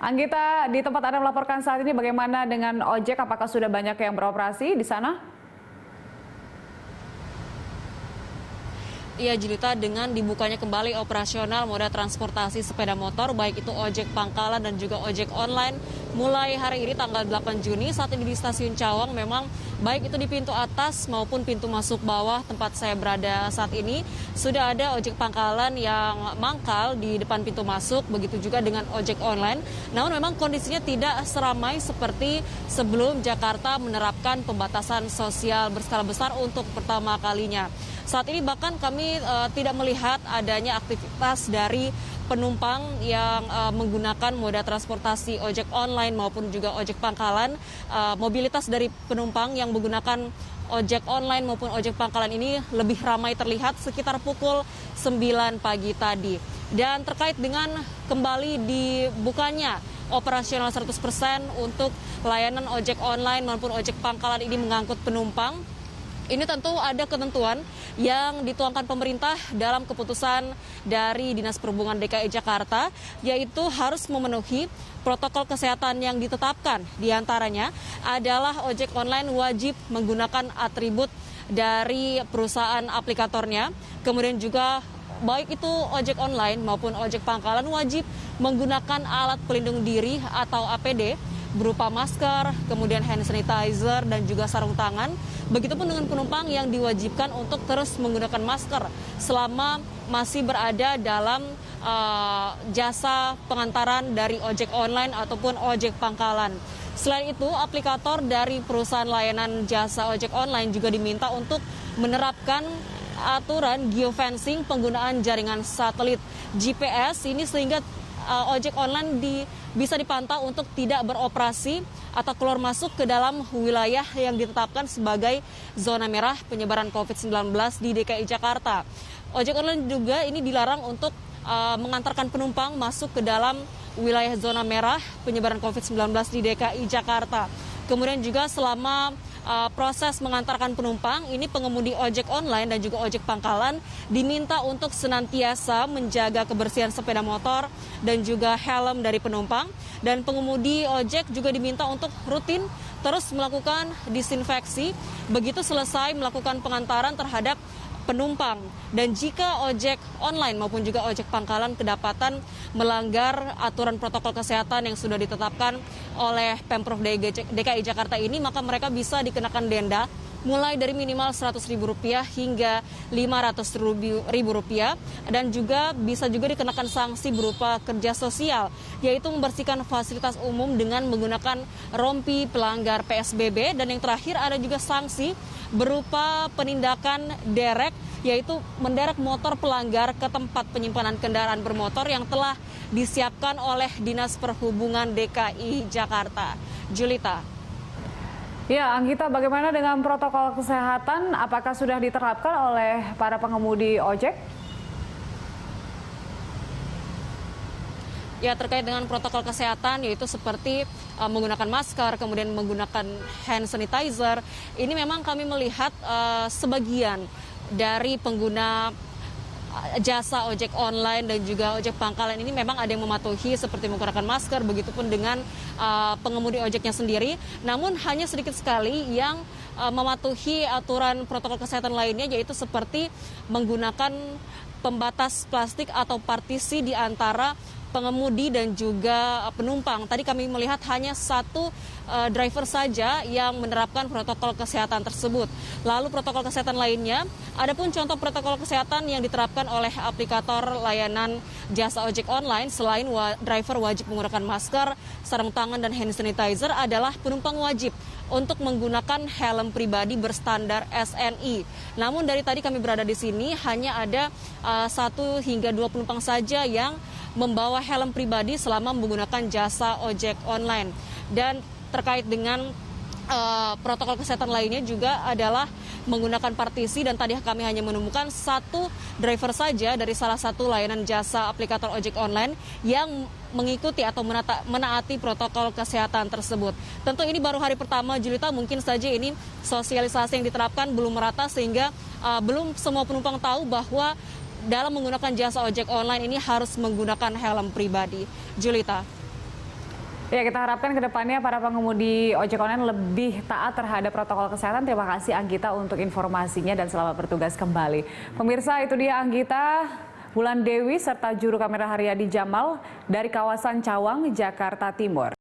Anggita, di tempat Anda melaporkan saat ini bagaimana dengan ojek? Apakah sudah banyak yang beroperasi di sana? Iya, Julita, dengan dibukanya kembali operasional moda transportasi sepeda motor, baik itu ojek pangkalan dan juga ojek online, mulai hari ini tanggal 8 Juni, saat ini di Stasiun Cawang memang baik itu di pintu atas maupun pintu masuk bawah tempat saya berada saat ini, sudah ada ojek pangkalan yang mangkal di depan pintu masuk, begitu juga dengan ojek online. Namun memang kondisinya tidak seramai seperti sebelum Jakarta menerapkan pembatasan sosial berskala besar untuk pertama kalinya. Saat ini bahkan kami tidak melihat adanya aktivitas dari penumpang yang menggunakan moda transportasi ojek online maupun juga ojek pangkalan. Mobilitas dari penumpang yang menggunakan ojek online maupun ojek pangkalan ini lebih ramai terlihat sekitar pukul 9 pagi tadi. Dan terkait dengan kembali dibukanya operasional 100% untuk layanan ojek online maupun ojek pangkalan ini mengangkut penumpang, ini tentu ada ketentuan yang dituangkan pemerintah dalam keputusan dari Dinas Perhubungan DKI Jakarta, yaitu harus memenuhi protokol kesehatan yang ditetapkan. Di antaranya adalah ojek online wajib menggunakan atribut dari perusahaan aplikatornya, kemudian juga baik itu ojek online maupun ojek pangkalan wajib menggunakan alat pelindung diri atau APD, berupa masker, kemudian hand sanitizer, dan juga sarung tangan. Begitupun dengan penumpang yang diwajibkan untuk terus menggunakan masker selama masih berada dalam jasa pengantaran dari ojek online ataupun ojek pangkalan. Selain itu, aplikator dari perusahaan layanan jasa ojek online juga diminta untuk menerapkan aturan geofencing penggunaan jaringan satelit GPS ini sehingga ojek online bisa dipantau untuk tidak beroperasi atau keluar masuk ke dalam wilayah yang ditetapkan sebagai zona merah penyebaran COVID-19 di DKI Jakarta. Ojek online juga ini dilarang untuk mengantarkan penumpang masuk ke dalam wilayah zona merah penyebaran COVID-19 di DKI Jakarta. Kemudian juga selama proses mengantarkan penumpang, ini pengemudi ojek online dan juga ojek pangkalan diminta untuk senantiasa menjaga kebersihan sepeda motor dan juga helm dari penumpang. Dan pengemudi ojek juga diminta untuk rutin terus melakukan disinfeksi begitu selesai melakukan pengantaran terhadap penumpang. Dan jika ojek online maupun juga ojek pangkalan kedapatan melanggar aturan protokol kesehatan yang sudah ditetapkan oleh Pemprov DKI Jakarta ini, maka mereka bisa dikenakan denda mulai dari minimal Rp100.000 hingga Rp500.000, dan juga bisa juga dikenakan sanksi berupa kerja sosial, yaitu membersihkan fasilitas umum dengan menggunakan rompi pelanggar PSBB, dan yang terakhir ada juga sanksi berupa penindakan derek, yaitu menderek motor pelanggar ke tempat penyimpanan kendaraan bermotor yang telah disiapkan oleh Dinas Perhubungan DKI Jakarta. Julita. Ya, Anggita, bagaimana dengan protokol kesehatan? Apakah sudah diterapkan oleh para pengemudi ojek? Ya, terkait dengan protokol kesehatan, yaitu seperti menggunakan masker, kemudian menggunakan hand sanitizer. Ini memang kami melihat sebagian dari pengguna jasa ojek online dan juga ojek pangkalan ini memang ada yang mematuhi seperti menggunakan masker, begitupun dengan pengemudi ojeknya sendiri. Namun hanya sedikit sekali yang mematuhi aturan protokol kesehatan lainnya, yaitu seperti menggunakan pembatas plastik atau partisi di antara pengemudi dan juga penumpang. Tadi kami melihat hanya satu driver saja yang menerapkan protokol kesehatan tersebut. Lalu protokol kesehatan lainnya, adapun contoh protokol kesehatan yang diterapkan oleh aplikator layanan jasa ojek online, selain driver wajib menggunakan masker, sarung tangan, dan hand sanitizer, adalah penumpang wajib untuk menggunakan helm pribadi berstandar SNI. Namun dari tadi kami berada di sini hanya ada 1 hingga 2 penumpang saja yang membawa helm pribadi selama menggunakan jasa ojek online. Dan terkait dengan protokol kesehatan lainnya juga adalah menggunakan partisi, dan tadi kami hanya menemukan satu driver saja dari salah satu layanan jasa aplikator ojek online yang mengikuti atau menaati protokol kesehatan tersebut. Tentu ini baru hari pertama, Julita, mungkin saja ini sosialisasi yang diterapkan belum merata sehingga belum semua penumpang tahu bahwa dalam menggunakan jasa ojek online ini harus menggunakan helm pribadi. Julita. Ya, kita harapkan ke depannya para pengemudi ojek online lebih taat terhadap protokol kesehatan. Terima kasih Anggita untuk informasinya dan selamat bertugas kembali. Pemirsa, itu dia Anggita, Wulan Dewi serta juru kamera Haryadi Jamal dari kawasan Cawang, Jakarta Timur.